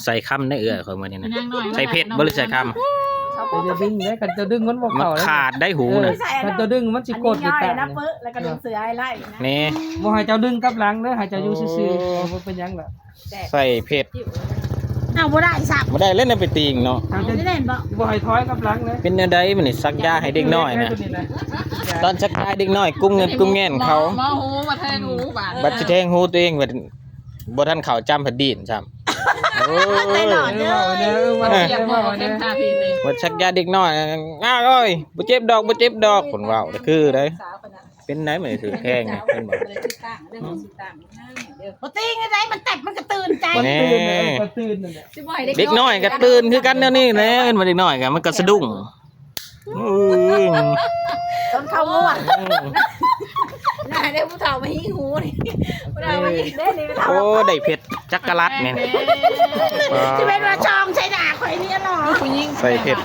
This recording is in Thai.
ใส่คำได้คนมื้อนี้นะใส่เผ็ดบ่หรือใส่คำจะดึงได้กันจะดึงมันบ่ มัน เข้า ขาดได้หูนะ กันจะดึงมันสิกดอยู่ แต่ แต่ นะเปิ้แล้วก็ดึงเสือไล่นะ นี่ บ่ให้เจ้าดึงกับหลังเด้อให้เจ้าอยู่ซื่อๆบ่เป็นหยังล่ะ ใส่เผ็ด เอาบ่ได้สับ บ่ได้เล่นไปตีงเนาะ เจ้าจะ ไม่เล่นบ่ บ่ให้ถอยกับหลังเด้อ เป็นแนวใดมันนี่ซักยาให้เด็กน้อยนะตอนซักยาเด็กน้อยกุ้มเงินกุ้มแง่นเขา มาหูมาแทงหูบาด บัดสิแทงหูตัวเองบ่ทันเข้าจำแผ่นดินซ้ำโอ้ย ว่า เสียบหมอเต็มตาพี่เลย บ่ซักยาเด็กน้อยอ้าวเอ้ยบ่เจ็บดอกเพิ่นเว้าคือได้เป็นไหนมันถือแข้งเนี่ยเพิ่นบอก บ่ตีงได้มันแตกมันก็ตื่นใจ มันตื่นก็ตื่นนั่นแหละ เด็กน้อยก็ตื่นคือกันแนวนี้แหละเอิ้นว่าเด็กน้อยก็มันก็สะดุ้งอื้อ จนเข้าง่วง น่าได้ผู้เฒ่ามาหิ้งหูนี่ผู้เฒ่ามาหิ้ง เด้นี่ไปทำ โอ้ได้เผ็ดจักกะลัดเนี่ย จะเป็นว่าจองใช้ด่าข่อยนี่หรอ ผู้หญิง ใส่เผ็ด